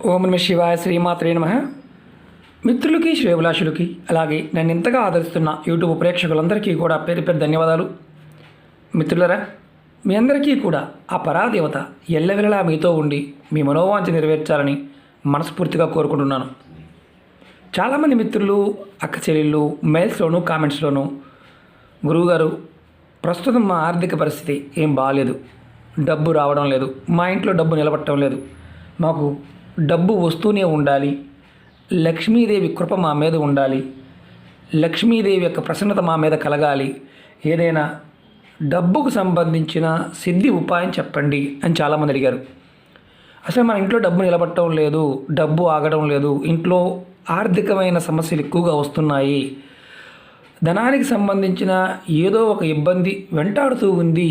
ఓం నమ శివాయ శ్రీమాత్రే నమః. మిత్రులకి శ్రేభిలాషులకి అలాగే నన్ను ఇంతగా ఆదరిస్తున్న యూట్యూబ్ ప్రేక్షకులందరికీ కూడా పేరు పేరు ధన్యవాదాలు. మిత్రులరా, మీ అందరికీ కూడా ఆ పరాదేవత ఎల్లవెల్లలా మీతో ఉండి మీ మనోవాంఛ నెరవేర్చాలని మనస్ఫూర్తిగా కోరుకుంటున్నాను. చాలామంది మిత్రులు, అక్క చెల్లెళ్ళు మెయిల్స్లోనూ కామెంట్స్లోనూ, గురువుగారు ప్రస్తుతం మా ఆర్థిక పరిస్థితి ఏం బాగాలేదు, డబ్బు రావడం లేదు, మా ఇంట్లో డబ్బు నిలబట్టడం లేదు, మాకు డబ్బు వస్తూనే ఉండాలి, లక్ష్మీదేవి కృప మా మీద ఉండాలి, లక్ష్మీదేవి యొక్క ప్రసన్నత మా మీద కలగాలి, ఏదైనా డబ్బుకు సంబంధించిన సిద్ధి ఉపాయం చెప్పండి అని చాలామంది అడిగారు. అసలు మన ఇంట్లో డబ్బు నిలబట్టడం లేదు, డబ్బు ఆగడం లేదు, ఇంట్లో ఆర్థికమైన సమస్యలు ఎక్కువగా వస్తున్నాయి, ధనానికి సంబంధించిన ఏదో ఒక ఇబ్బంది వెంటాడుతూ ఉంది,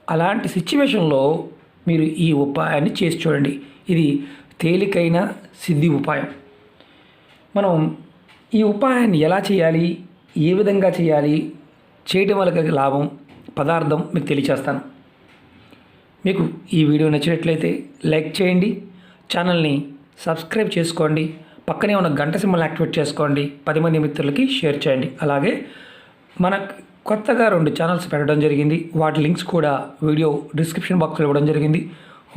అలాంటి సిచ్యువేషన్లో మీరు ఈ ఉపాయాన్ని చేసి చూడండి. ఇది తేలికైన సిద్ధి ఉపాయం. మనం ఈ ఉపాయాన్ని ఎలా చేయాలి, ఏ విధంగా చేయాలి, చేయడం వల్ల కలిగే లాభం, పదార్థం మీకు తెలియచేస్తాను. మీకు ఈ వీడియో నచ్చినట్లయితే లైక్ చేయండి, ఛానల్ని సబ్స్క్రైబ్ చేసుకోండి, పక్కనే ఉన్న గంట సింబల్ యాక్టివేట్ చేసుకోండి, 10 మంది మిత్రులకి షేర్ చేయండి. అలాగే మనకు కొత్తగా 2 ఛానల్స్ పెట్టడం జరిగింది, వాటి లింక్స్ కూడా వీడియో డిస్క్రిప్షన్ బాక్స్లో ఇవ్వడం జరిగింది.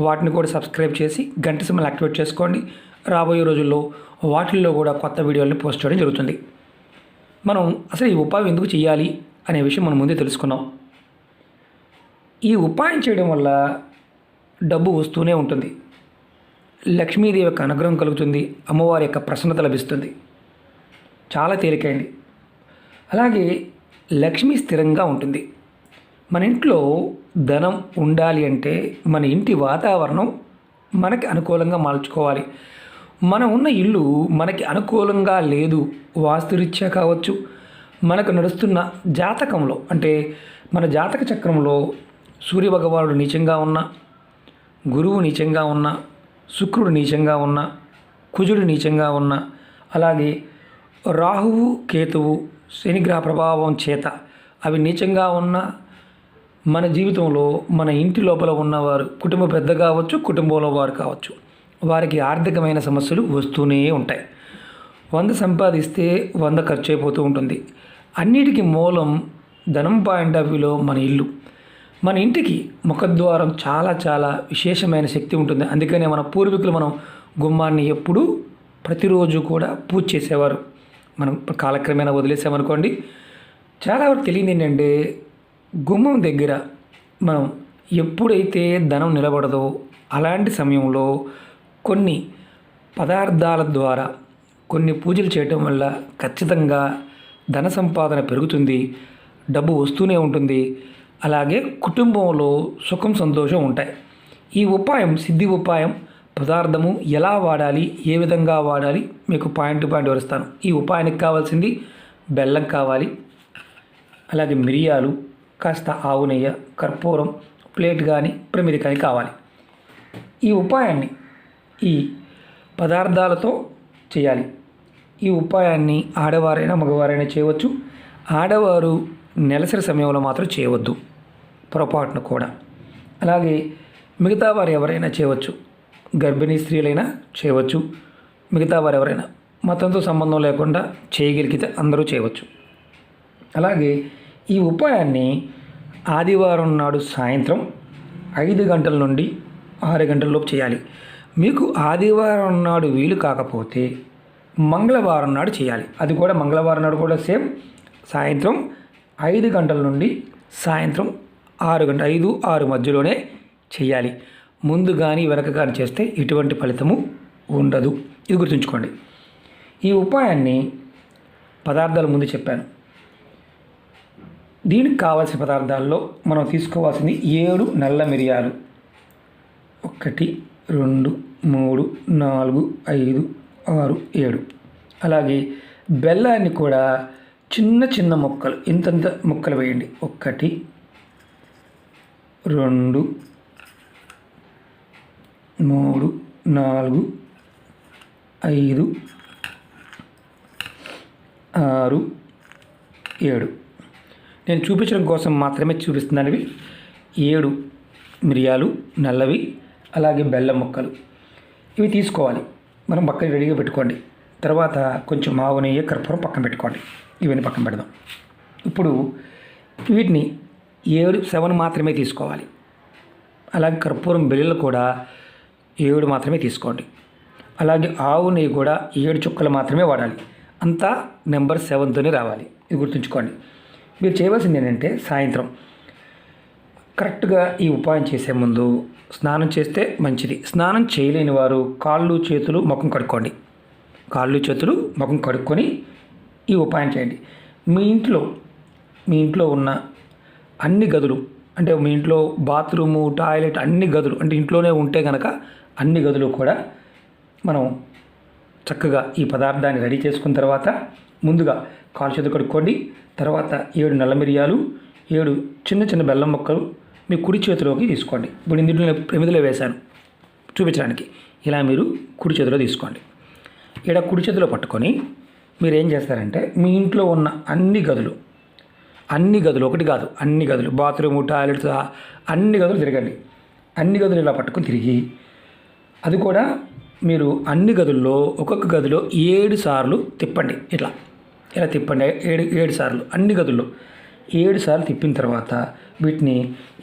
వాటిని కూడా సబ్స్క్రైబ్ చేసి గంట సింబల్ యాక్టివేట్ చేసుకోండి. రాబోయే రోజుల్లో వాటిల్లో కూడా కొత్త వీడియోలను పోస్ట్ చేయడం జరుగుతుంది. మనం అసలు ఈ ఉపాయం ఎందుకు చేయాలి అనే విషయం మనం ముందే తెలుసుకున్నాం. ఈ ఉపాయం చేయడం వల్ల డబ్బు వస్తూనే ఉంటుంది, లక్ష్మీదేవి యొక్క అనుగ్రహం కలుగుతుంది, అమ్మవారి యొక్క ప్రసన్నత లభిస్తుంది. చాలా తేలికైంది. అలాగే లక్ష్మి స్థిరంగా ఉంటుంది. మన ఇంట్లో ధనం ఉండాలి అంటే మన ఇంటి వాతావరణం మనకి అనుకూలంగా మార్చుకోవాలి. మనం ఉన్న ఇల్లు మనకి అనుకూలంగా లేదు, వాస్తురీత్యా కావచ్చు, మనకు నడుస్తున్న జాతకంలో అంటే మన జాతక చక్రంలో సూర్యభగవానుడు నీచంగా ఉన్న, గురువు నీచంగా ఉన్న, శుక్రుడు నీచంగా ఉన్న, కుజుడు నీచంగా ఉన్న, అలాగే రాహువు కేతువు శనిగ్రహ ప్రభావం చేత అవి నీచంగా ఉన్న, మన జీవితంలో మన ఇంటి లోపల ఉన్నవారు, కుటుంబ పెద్ద కావచ్చు, కుటుంబంలో వారు కావచ్చు, వారికి ఆర్థికమైన సమస్యలు వస్తూనే ఉంటాయి. 100 సంపాదిస్తే 100 ఖర్చు అయిపోతూ ఉంటుంది. అన్నిటికీ మూలం ధనం పాయింట్ ఆఫ్ వ్యూలో మన ఇల్లు. మన ఇంటికి ముఖద్వారం చాలా చాలా విశేషమైన శక్తి ఉంటుంది. అందుకనే మన పూర్వీకులు మనం గుమ్మాన్ని ఎప్పుడూ ప్రతిరోజు కూడా పూజ చేసేవారు. మనం కాలక్రమేణా వదిలేసామనుకోండి. చాలా వరకు తెలియదు ఏంటంటే, గుమ్మం దగ్గర మనం ఎప్పుడైతే ధనం నిలబడదో అలాంటి సమయంలో కొన్ని పదార్థాల ద్వారా కొన్ని పూజలు చేయటం వల్ల ఖచ్చితంగా ధన సంపాదన పెరుగుతుంది, డబ్బు వస్తూనే ఉంటుంది, అలాగే కుటుంబంలో సుఖం సంతోషం ఉంటాయి. ఈ ఉపాయం సిద్ధి ఉపాయం, పదార్థము ఎలా వాడాలి, ఏ విధంగా వాడాలి మీకు పాయింట్ టు పాయింట్ వివరిస్తాను. ఈ ఉపాయానికి కావాల్సింది బెల్లం కావాలి, అలాగే మిరియాలు, కాస్త ఆవు నెయ్యి, కర్పూరం, ప్లేట్ కానీ ప్రమిది కానీ కావాలి. ఈ ఉపాయాన్ని ఈ పదార్థాలతో చేయాలి. ఈ ఉపాయాన్ని ఆడవారైనా మగవారైనా చేయవచ్చు. ఆడవారు నెలసరి సమయంలో మాత్రం చేయవద్దు, పొరపాటును కూడా. అలాగే మిగతా వారు ఎవరైనా చేయవచ్చు, గర్భిణీ స్త్రీలైనా చేయవచ్చు, మిగతా వారు ఎవరైనా మతంతో సంబంధం లేకుండా చేయగలిగితే అందరూ చేయవచ్చు. అలాగే ఈ ఉపాయాన్ని ఆదివారం నాడు సాయంత్రం 5 గంటల నుండి 6 గంటల లోపు చేయాలి. మీకు ఆదివారం నాడు వీలు కాకపోతే మంగళవారం నాడు చేయాలి. అది కూడా మంగళవారం నాడు కూడా సేమ్ సాయంత్రం 5 గంటల నుండి సాయంత్రం 6 గంటల 5-6 మధ్యలోనే చేయాలి. ముందు కానీ వెనక కానీ చేస్తే ఎటువంటి ఫలితము ఉండదు. ఇది గుర్తుంచుకోండి. ఈ ఉపాయాన్ని పదార్థాలు ముందు చెప్పాను. దీనికి కావాల్సిన పదార్థాల్లో మనం తీసుకోవాల్సింది 7 నల్ల మిరియాలు, 1 2 3 4 5 6 7. అలాగే బెల్లాన్ని కూడా చిన్న చిన్న ముక్కలు, ఇంతంత ముక్కలు వేయండి. 1 2 3 4 5 6 7. నేను చూపించడం కోసం మాత్రమే చూపిస్తున్నాను. 7 మిరియాలు నల్లవి, అలాగే బెల్లం ముక్కలు. ఇవి తీసుకోవాలి. మనం పక్కన రెడీగా పెట్టుకోండి. తర్వాత కొంచెం మావు నెయ్యి కర్పూరం పక్కన పెట్టుకోండి. ఇవన్నీ పక్కన పెడదాం. ఇప్పుడు వీటిని 7 మాత్రమే తీసుకోవాలి. అలాగే కర్పూరం బిళ్ళలు కూడా 7 మాత్రమే తీసుకోండి. అలాగే ఆవు నెయ్యి కూడా 7 చుక్కలు మాత్రమే వాడాలి. అంతా నెంబర్ 7తోనే రావాలి. ఇది గుర్తుంచుకోండి. మీరు చేయవలసింది ఏంటంటే సాయంత్రం కరెక్ట్గా ఈ ఉపాయం చేసే ముందు స్నానం చేస్తే మంచిది. స్నానం చేయలేని వారు కాళ్ళు చేతులు ముఖం కడుక్కోండి. కాళ్ళు చేతులు ముఖం కడుక్కొని ఈ ఉపాయం చేయండి. మీ ఇంట్లో ఉన్న అన్ని గదులు, అంటే మీ ఇంట్లో బాత్రూము, టాయిలెట్ అన్ని గదులు, అంటే ఇంట్లోనే ఉంటే కనుక అన్ని గదులు కూడా మనం చక్కగా ఈ పదార్థాన్ని రెడీ చేసుకున్న తర్వాత ముందుగా కాలు చేతులు కడుక్కోండి. తర్వాత 7 నల్ల మిరియాలు, 7 చిన్న చిన్న బెల్లం ముక్కలు మీ కుడి చేతిలోకి తీసుకోండి. ఇప్పుడు ఇందులో ప్రమిదిలో వేశాను చూపించడానికి. ఇలా మీరు కుడి చేతిలో తీసుకోండి. ఇక్కడ కుడి చేతిలో పట్టుకొని మీరు ఏం చేస్తారంటే మీ ఇంట్లో ఉన్న అన్ని గదులు ఒకటి కాదు అన్ని గదులు, బాత్రూము, టాయిలెట్స్ అన్ని గదులు తిరగండి. అన్ని గదులు ఇలా పట్టుకొని తిరిగి అది కూడా మీరు అన్ని గదుల్లో ఒక్కొక్క గదిలో 7 సార్లు తిప్పండి. ఇలా తిప్పండి. 7 సార్లు అన్ని గదుల్లో 7 సార్లు తిప్పిన తర్వాత వీటిని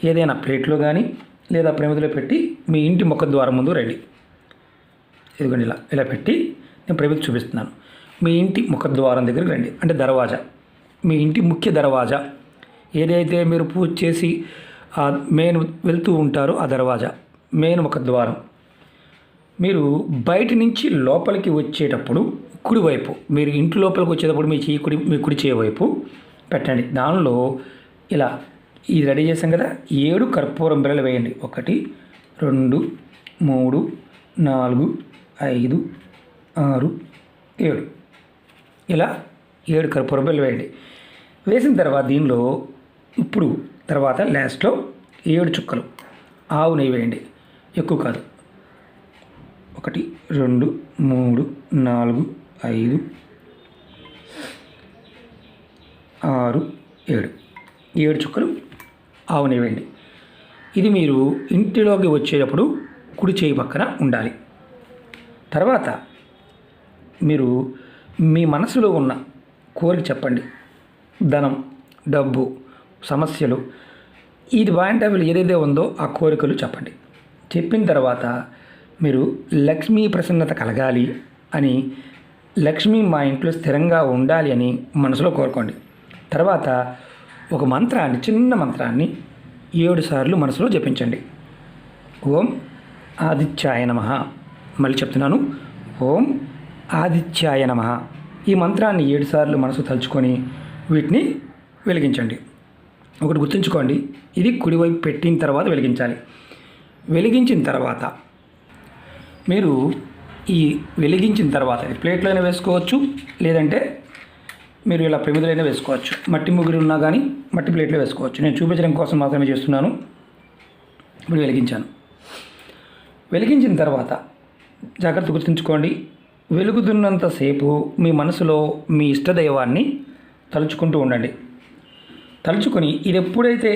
ఏదైనా ప్లేట్లో కానీ లేదా ప్రమిదిలో పెట్టి మీ ఇంటి ముఖద్వారం ముందు రండి. ఇదిగోండి ఇలా పెట్టి నేను ప్రమిది చూపిస్తున్నాను. మీ ఇంటి ముఖద్వారం దగ్గరికి రండి. అంటే దర్వాజా, మీ ఇంటి ముఖ్య దర్వాజా ఏదైతే మీరు పూజ చేసి మెయిన్ వెళ్తూ ఉంటారో ఆ దర్వాజా మెయిన్ ముఖద్వారం. మీరు బయట నుంచి లోపలికి వచ్చేటప్పుడు కుడివైపు, మీరు ఇంటి లోపలికి వచ్చేటప్పుడు మీ కుడి చేయి వైపు పెట్టండి. దానిలో ఇలా ఇది రెడీ చేసాం కదా, 7 కర్పూరం బిళ్ళలు వేయండి. 1 2 3 4 5 6 7 ఇలా 7 కర్పూరం బిళ్ళలు వేయండి. వేసిన తర్వాత దీనిలో ఇప్పుడు తర్వాత లాస్ట్లో 7 చుక్కలు ఆవు నెయ్యి వేయండి. ఎక్కువ కాదు. 1 2 3 4 5 6 7 చుక్కలు ఆవు నెయ్యి వేయండి. ఇది మీరు ఇంటిలోకి వచ్చేటప్పుడు కుడి చేయి పక్కన ఉండాలి. తర్వాత మీరు మీ మనసులో ఉన్న కోరిక చెప్పండి. ధనం, డబ్బు, సమస్యలు, ఇది పాయింట్ ఏదైతే ఉందో ఆ కోరికలు చెప్పండి. చెప్పిన తర్వాత మీరు లక్ష్మీ ప్రసన్నత కలగాలి అని, లక్ష్మి మా ఇంట్లో స్థిరంగా ఉండాలి అని మనసులో కోరుకోండి. తర్వాత ఒక మంత్రాన్ని, చిన్న మంత్రాన్ని 7 సార్లు మనసులో జపించండి. ఓం ఆదిత్యాయ నమః. మళ్ళీ చెప్తున్నాను, ఓం ఆదిత్యాయ నమః. ఈ మంత్రాన్ని 7 సార్లు మనసు తలుచుకొని వీటిని వెలిగించండి. ఒకటి గుర్తుంచుకోండి, ఇది కుడివైపు పెట్టిన తర్వాత వెలిగించాలి. వెలిగించిన తర్వాత మీరు వెలిగించిన తర్వాత ప్లేట్లో అయినా వేసుకోవచ్చు, లేదంటే మీరు ఇలా ప్రమిదలో అయినా వేసుకోవచ్చు. మట్టి ముగ్గురు ఉన్నా కానీ మట్టి ప్లేట్లో వేసుకోవచ్చు. నేను చూపించడం కోసం మాత్రమే చేస్తున్నాను. ఇప్పుడు వెలిగించాను. వెలిగించిన తర్వాత జాగ్రత్త గుర్తుంచుకోండి, వెలుగుతున్నంతసేపు మీ మనసులో మీ ఇష్టదైవాన్ని తలుచుకుంటూ ఉండండి. తలుచుకొని ఇది ఎప్పుడైతే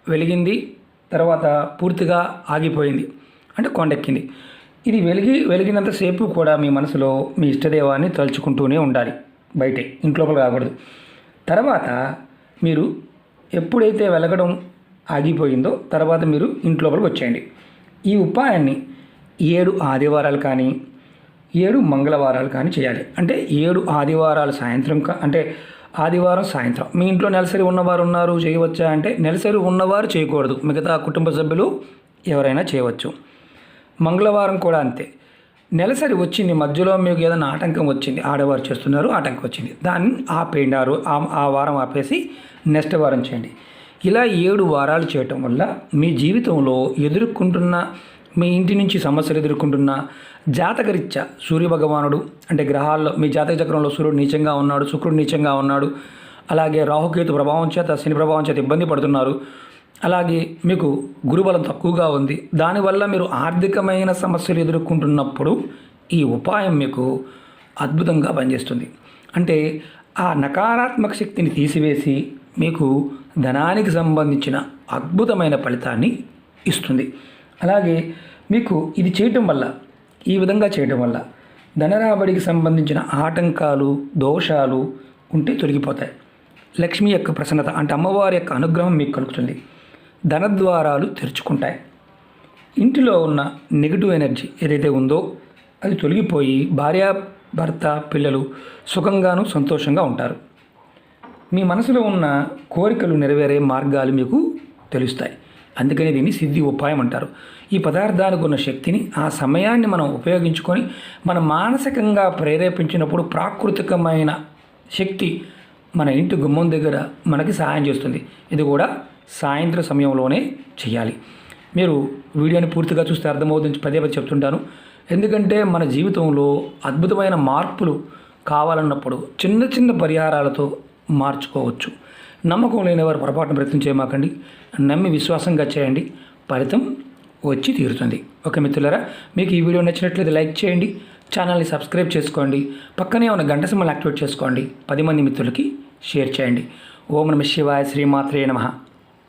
వెలిగింది తర్వాత పూర్తిగా ఆగిపోయింది అంటే కొండెక్కింది, ఇది వెలిగినంతసేపు కూడా మీ మనసులో మీ ఇష్టదైవాన్ని తలుచుకుంటూనే ఉండాలి. బయటే, ఇంట్లోపల కాకూడదు. తర్వాత మీరు ఎప్పుడైతే వెలగడం ఆగిపోయిందో తర్వాత మీరు ఇంట్లోపలికి వచ్చేయండి. ఈ ఉపాయాన్ని 7 ఆదివారాలు కానీ 7 మంగళవారాలు కానీ చేయాలి. అంటే 7 ఆదివారాలు సాయంత్రం అంటే ఆదివారం సాయంత్రం. మీ ఇంట్లో నెలసరి ఉన్నవారు ఉన్నారు, చేయవచ్చా అంటే నెలసరి ఉన్నవారు చేయకూడదు, మిగతా కుటుంబ సభ్యులు ఎవరైనా చేయవచ్చు. మంగళవారం కూడా అంతే. నెలసరి వచ్చింది, మధ్యలో మీకు ఏదైనా ఆటంకం వచ్చింది, ఆడవారు చేస్తున్నారు ఆటంకం వచ్చింది, దాన్ని ఆపేయండి. ఆ వారం ఆపేసి నెక్స్ట్ వారం చేయండి. ఇలా 7 వారాలు చేయటం వల్ల మీ జీవితంలో ఎదుర్కొంటున్న, మీ ఇంటి నుంచి సమస్యలు ఎదుర్కొంటున్న జాతకరీత్యా సూర్యభగవానుడు అంటే గ్రహాల్లో మీ జాతక చక్రంలో సూర్యుడు నీచంగా ఉన్నాడు, శుక్రుడు నీచంగా ఉన్నాడు, అలాగే రాహుకేతు ప్రభావం చేత, శని ప్రభావం చేత ఇబ్బంది పడుతున్నారు, అలాగే మీకు గురుబలం తక్కువగా ఉంది, దానివల్ల మీరు ఆర్థికమైన సమస్యలు ఎదుర్కొంటున్నప్పుడు ఈ ఉపాయం మీకు అద్భుతంగా పనిచేస్తుంది. అంటే ఆ నకారాత్మక శక్తిని తీసివేసి మీకు ధనానికి సంబంధించిన అద్భుతమైన ఫలితాన్ని ఇస్తుంది. అలాగే మీకు ఇది చేయటం వల్ల ఈ విధంగా చేయడం వల్ల ధనరాబడికి సంబంధించిన ఆటంకాలు దోషాలు ఉంటే తొలగిపోతాయి. లక్ష్మి యొక్క ప్రసన్నత అంటే అమ్మవారి యొక్క అనుగ్రహం మీకు కలుగుతుంది. ధనద్వారాలు తెరుచుకుంటాయి. ఇంటిలో ఉన్న నెగిటివ్ ఎనర్జీ ఏదైతే ఉందో అది తొలగిపోయి భార్య భర్త పిల్లలు సుఖంగాను సంతోషంగా ఉంటారు. మీ మనసులో ఉన్న కోరికలు నెరవేరే మార్గాలు మీకు తెలుస్తాయి. అందుకని దీన్ని సిద్ధి ఉపాయం అంటారు. ఈ పదార్థానికి ఉన్న శక్తిని ఆ సమయాన్ని మనం ఉపయోగించుకొని మన మానసికంగా ప్రేరేపించినప్పుడు ప్రాకృతికమైన శక్తి మన ఇంటి గుమ్మం దగ్గర మనకి సహాయం చేస్తుంది. ఇది కూడా సాయంత్రం సమయంలోనే చేయాలి. మీరు వీడియోని పూర్తిగా చూస్తే అర్థమవుతుంది, పదే పదే చెప్తుంటాను. ఎందుకంటే మన జీవితంలో అద్భుతమైన మార్పులు కావాలన్నప్పుడు చిన్న చిన్న పరిహారాలతో మార్చుకోవచ్చు. నమ్మకం లేని వారు పొరపాటున ప్రయత్నం చేయమాకండి. నమ్మి విశ్వాసంగా చేయండి, ఫలితం వచ్చి తీరుతుంది. ఓకే మిత్రులారా, మీకు ఈ వీడియో నచ్చినట్లయితే లైక్ చేయండి, ఛానల్ని సబ్స్క్రైబ్ చేసుకోండి, పక్కనే ఉన్న గంట సింబల్ యాక్టివేట్ చేసుకోండి, 10 మంది మిత్రులకి షేర్ చేయండి. ఓం నమః శివాయ, శ్రీమాత్రే నమః.